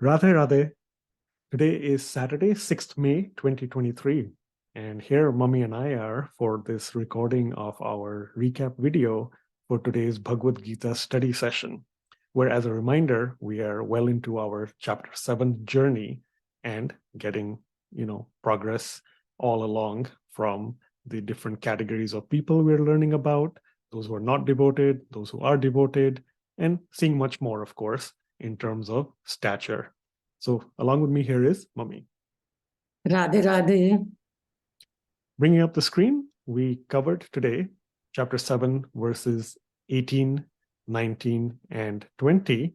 Radhe Radhe. Today is Saturday, 6th May 2023. And here Mummy and I are for this recording of our recap video for today's Bhagavad Gita study session, where as a reminder, we are well into our chapter 7 journey and getting, progress all along from the different categories of people we're learning about, those who are not devoted, those who are devoted, and seeing much more, of course, in terms of stature. So along with me here is Mummy. Radhe Radhe. Bringing up the screen, we covered today chapter 7 verses 18, 19, and 20.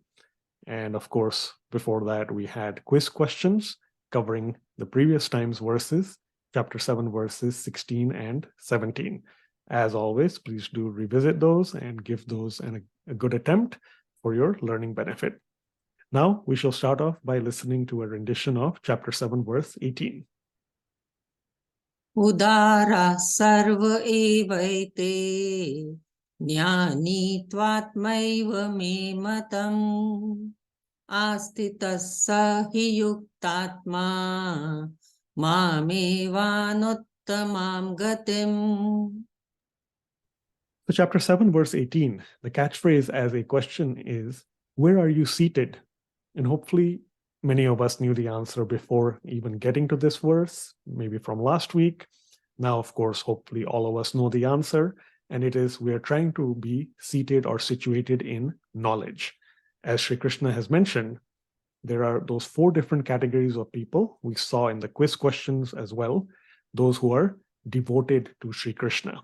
And of course, before that, we had quiz questions covering the previous time's verses, chapter 7 verses 16 and 17. As always, please do revisit those and give those a good attempt for your learning benefit. Now we shall start off by listening to a rendition of chapter 7 verse 18. Udara sarva evaite jnani tvatmaiva me matam astitasya hi yuktatma mamevānuttamam gatim. So chapter 7 verse 18, the catchphrase as a question is, where are you seated? And hopefully many of us knew the answer before even getting to this verse, maybe from last week. Now, of course, hopefully all of us know the answer, and it is we are trying to be seated or situated in knowledge. As Sri Krishna has mentioned, there are those 4 different categories of people we saw in the quiz questions as well, those who are devoted to Sri Krishna.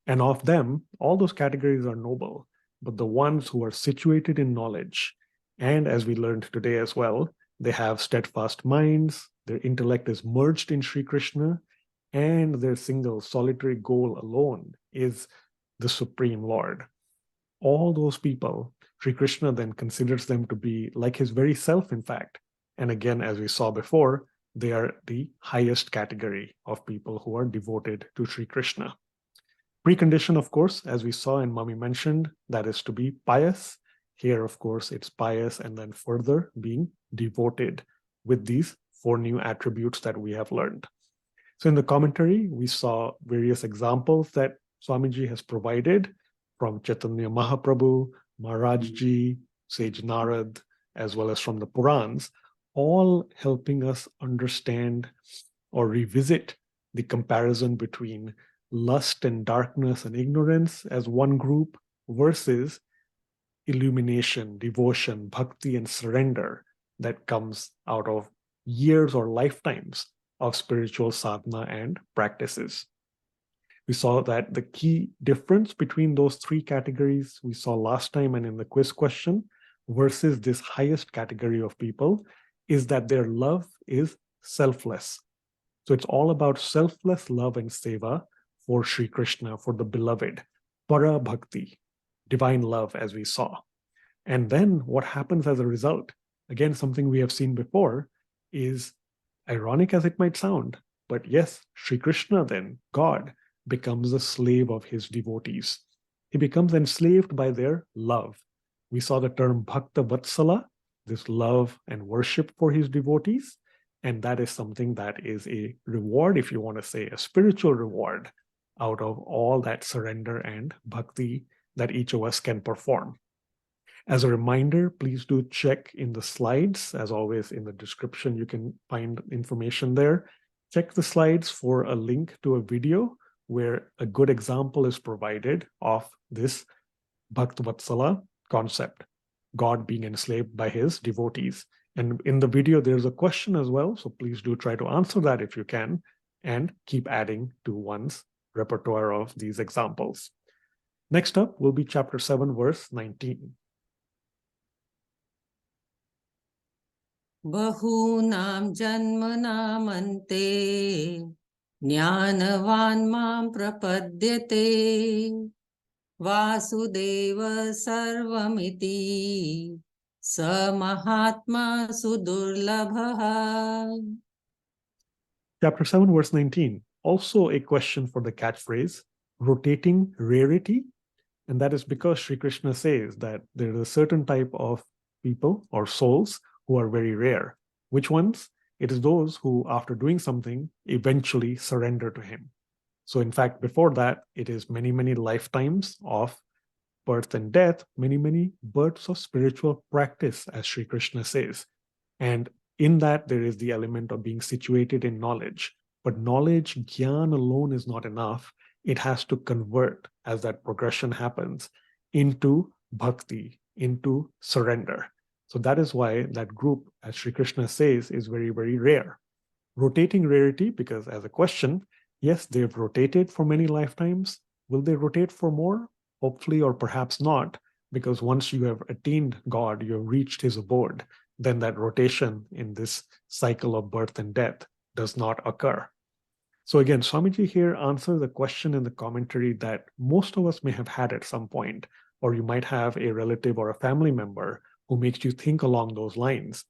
And of them, all those categories are noble, but the ones who are situated in knowledge, and as we learned today as well, they have steadfast minds, their intellect is merged in Sri Krishna, and their single solitary goal alone is the Supreme Lord. All those people, Sri Krishna then considers them to be like his very self, in fact. And again, as we saw before, they are the highest category of people who are devoted to Sri Krishna. Precondition, of course, as we saw and Mummy mentioned, that is to be pious. Here, of course, it's pious and then further being devoted with these 4 new attributes that we have learned. So in the commentary, we saw various examples that Swamiji has provided from Chaitanya Mahaprabhu, Maharajji, Sage Narad, as well as from the Purans, all helping us understand or revisit the comparison between lust and darkness and ignorance as one group versus illumination, devotion, bhakti, and surrender that comes out of years or lifetimes of spiritual sadhana and practices. We saw that the key difference between those 3 categories we saw last time and in the quiz question versus this highest category of people is that their love is selfless. So it's all about selfless love and seva for Sri Krishna, for the beloved, para bhakti, divine love, as we saw. And then what happens as a result, again, something we have seen before, is ironic as it might sound, but yes, Sri Krishna then, God, becomes a slave of his devotees. He becomes enslaved by their love. We saw the term Bhakta Vatsala, this love and worship for his devotees, and that is something that is a reward, if you want to say, a spiritual reward out of all that surrender and bhakti that each of us can perform. As a reminder, please do check in the slides. As always, in the description, you can find information there. Check the slides for a link to a video where a good example is provided of this Bhakta Vatsala concept, God being enslaved by his devotees. And in the video, there's a question as well, so please do try to answer that if you can, and keep adding to one's repertoire of these examples. Next up will be chapter 7, verse 19. Bahunam janmanam ante jnanavan mam prapadyate vasudeva sarvamiti sa mahatma sudurlabha. Chapter 7, verse 19. Also a question for the catchphrase, rotating rarity. And that is because Sri Krishna says that there is a certain type of people or souls who are very rare. Which ones? It is those who, after doing something, eventually surrender to him. So in fact, before that, it is many, many lifetimes of birth and death, many, many births of spiritual practice, as Sri Krishna says. And in that, there is the element of being situated in knowledge. But knowledge, jnana alone is not enough. It has to convert, as that progression happens, into bhakti, into surrender. So that is why that group, as Sri Krishna says, is very, very rare. Rotating rarity, because as a question, yes, they've rotated for many lifetimes. Will they rotate for more? Hopefully, or perhaps not, because once you have attained God, you have reached his abode, then that rotation in this cycle of birth and death does not occur. So again, Swamiji here answers the question in the commentary that most of us may have had at some point, or you might have a relative or a family member who makes you think along those lines.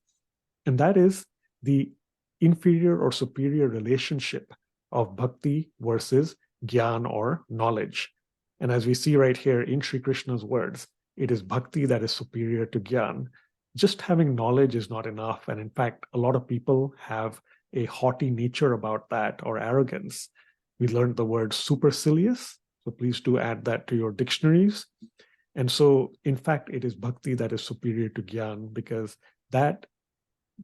And that is the inferior or superior relationship of bhakti versus gyan or knowledge. And as we see right here in Sri Krishna's words, it is bhakti that is superior to gyan. Just having knowledge is not enough. And in fact, a lot of people have a haughty nature about that, or arrogance. We learned the word supercilious, so please do add that to your dictionaries. And so, in fact, it is bhakti that is superior to gyan, because that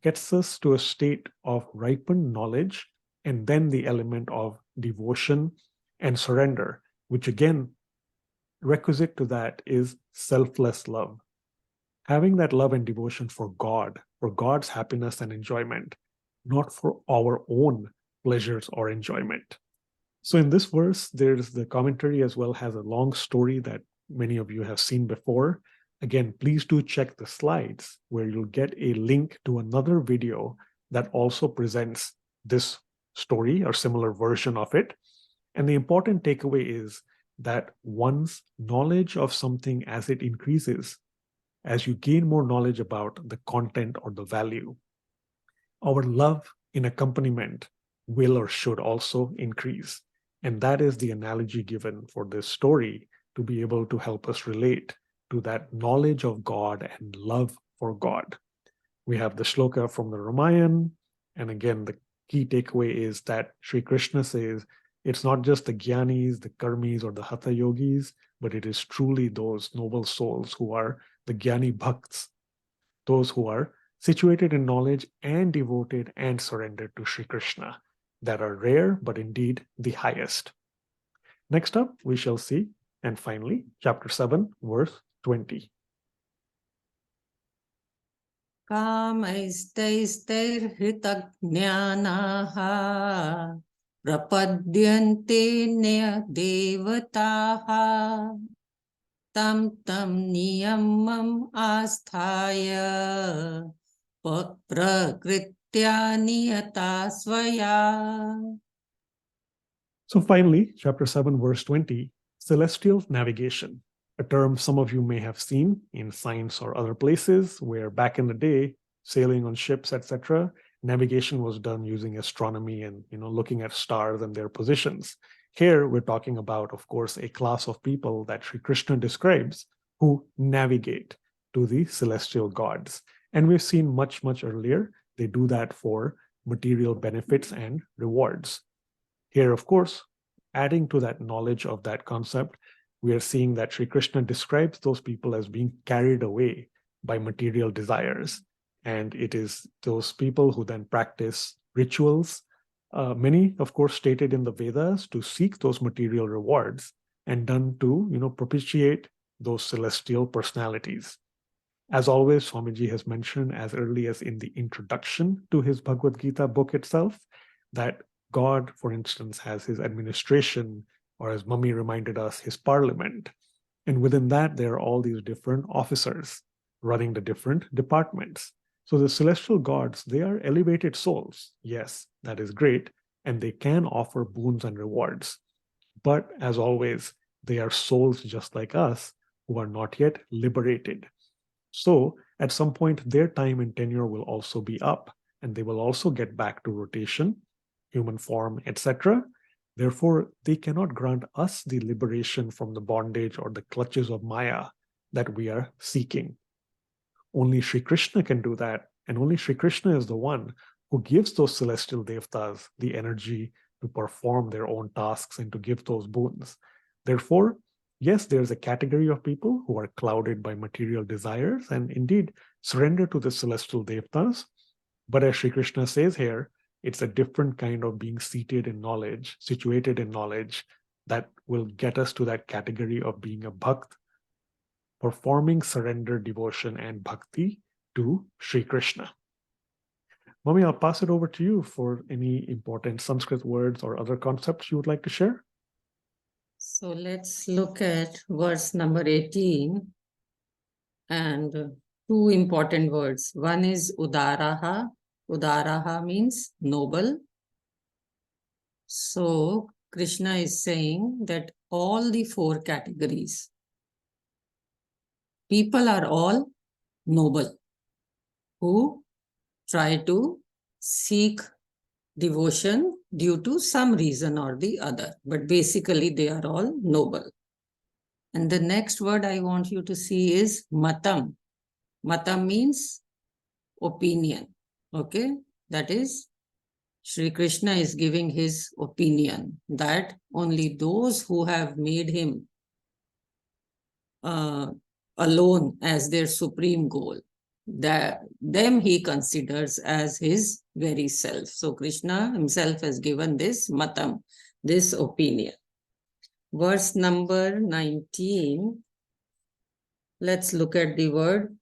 gets us to a state of ripened knowledge, and then the element of devotion and surrender, which again, requisite to that is selfless love. Having that love and devotion for God, for God's happiness and enjoyment, not for our own pleasures or enjoyment. So in this verse, there's the commentary as well has a long story that many of you have seen before. Again, please do check the slides where you'll get a link to another video that also presents this story or similar version of it. And the important takeaway is that one's knowledge of something as it increases, as you gain more knowledge about the content or the value, our love in accompaniment will or should also increase. And that is the analogy given for this story to be able to help us relate to that knowledge of God and love for God. We have the shloka from the Ramayana. And again, the key takeaway is that Sri Krishna says, it's not just the Gyanis, the Karmis, or the Hatha Yogis, but it is truly those noble souls who are the Gyani Bhakts, those who are situated in knowledge and devoted and surrendered to Sri Krishna, that are rare, but indeed the highest. Next up, we shall see, and finally, chapter 7, verse 20. Kamaistaistaihritaඥānaha prapadyante devataha tam niyamam asthaya prakritya niyata svaya. So finally, chapter 7, verse 20, celestial navigation, a term some of you may have seen in science or other places, where back in the day, sailing on ships, etc., navigation was done using astronomy and looking at stars and their positions. Here, we're talking about, of course, a class of people that Sri Krishna describes who navigate to the celestial gods. And we've seen much, much earlier, they do that for material benefits and rewards. Here, of course, adding to that knowledge of that concept, we are seeing that Sri Krishna describes those people as being carried away by material desires. And it is those people who then practice rituals, many, of course, stated in the Vedas to seek those material rewards and done to, propitiate those celestial personalities. As always, Swamiji has mentioned as early as in the introduction to his Bhagavad Gita book itself, that God, for instance, has his administration, or as Mummy reminded us, his parliament. And within that, there are all these different officers running the different departments. So the celestial gods, they are elevated souls. Yes, that is great. And they can offer boons and rewards. But as always, they are souls just like us who are not yet liberated. So at some point, their time and tenure will also be up, and they will also get back to rotation, human form, etc. Therefore, they cannot grant us the liberation from the bondage or the clutches of Maya that we are seeking. Only Sri Krishna can do that, And only Sri Krishna is the one who gives those celestial devtas the energy to perform their own tasks and to give those boons. Therefore, yes, there's a category of people who are clouded by material desires and indeed surrender to the celestial devtas. But as Sri Krishna says here, it's a different kind of being seated in knowledge, situated in knowledge, that will get us to that category of being a bhakt, performing surrender, devotion, and bhakti to Sri Krishna. Mami, I'll pass it over to you for any important Sanskrit words or other concepts you would like to share. So let's look at verse number 18 and two important words. One is udaraha. Udaraha means noble. So Krishna is saying that all the four categories, people are all noble who try to seek devotion due to some reason or the other. But basically, they are all noble. And the next word I want you to see is matam. Matam means opinion. Okay? That is, Sri Krishna is giving his opinion that only those who have made him alone as their supreme goal, that them he considers as his very self. So Krishna himself has given this matam, this opinion. Verse number 19, let's look at the word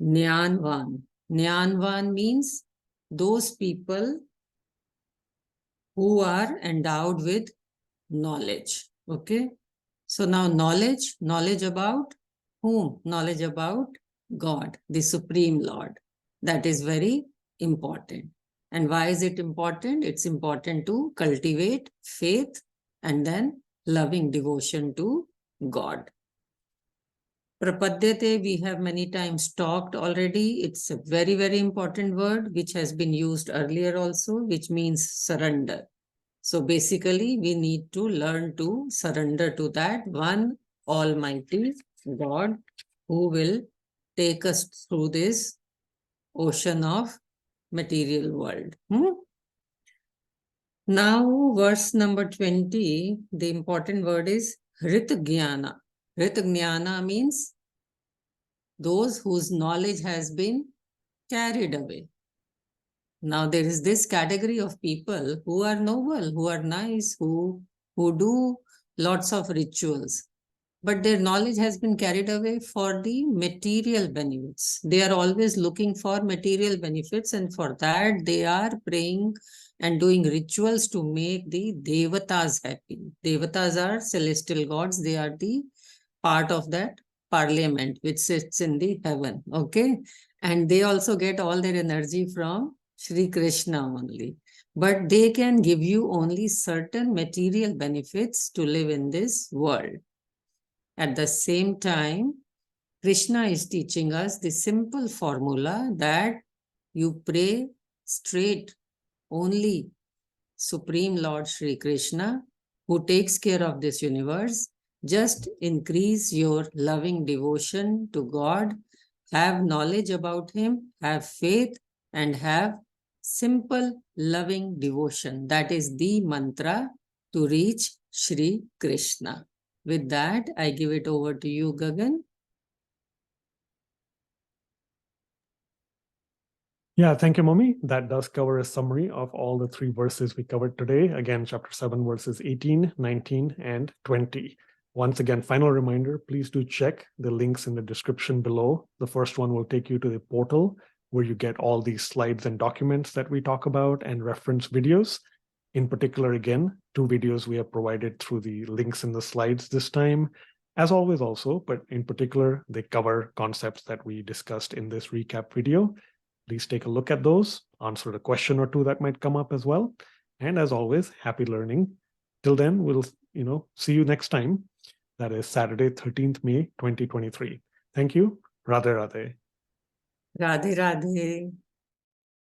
Jnanvan. Jnanvan means those people who are endowed with knowledge. Okay. So now knowledge about whom? Knowledge about God, the Supreme Lord. That is very important. And why is it important? It's important to cultivate faith and then loving devotion to God. Prapadyate, we have many times talked already. It's a very, very important word which has been used earlier also, which means surrender. So basically, we need to learn to surrender to that one Almighty God who will take us through this ocean of material world. Now, verse number 20, the important word is Hritajnana. Hritajnana means those whose knowledge has been carried away. Now, there is this category of people who are noble, who are nice, who do lots of rituals, but their knowledge has been carried away for the material benefits. They are always looking for material benefits, and for that they are praying and doing rituals to make the devatas happy. Devatas are celestial gods. They are the part of that parliament which sits in the heaven. Okay. And they also get all their energy from Sri Krishna only. But they can give you only certain material benefits to live in this world. At the same time, Krishna is teaching us the simple formula that you pray straight only Supreme Lord Sri Krishna, who takes care of this universe. Just increase your loving devotion to God, have knowledge about Him, have faith, and have simple loving devotion. That is the mantra to reach Sri Krishna. With that, I give it over to you, Gagan. Yeah, thank you, Mami. That does cover a summary of all the three verses we covered today. Again, chapter 7, verses 18, 19, and 20. Once again, final reminder, please do check the links in the description below. The first one will take you to the portal where you get all these slides and documents that we talk about and reference videos. In particular, again, 2 videos we have provided through the links in the slides this time. As always also, but in particular, they cover concepts that we discussed in this recap video. Please take a look at those, answer a question or two that might come up as well. And as always, happy learning. Till then, we'll see you next time. That is Saturday, 13th May, 2023. Thank you. Radhe Radhe. Radhe Radhe.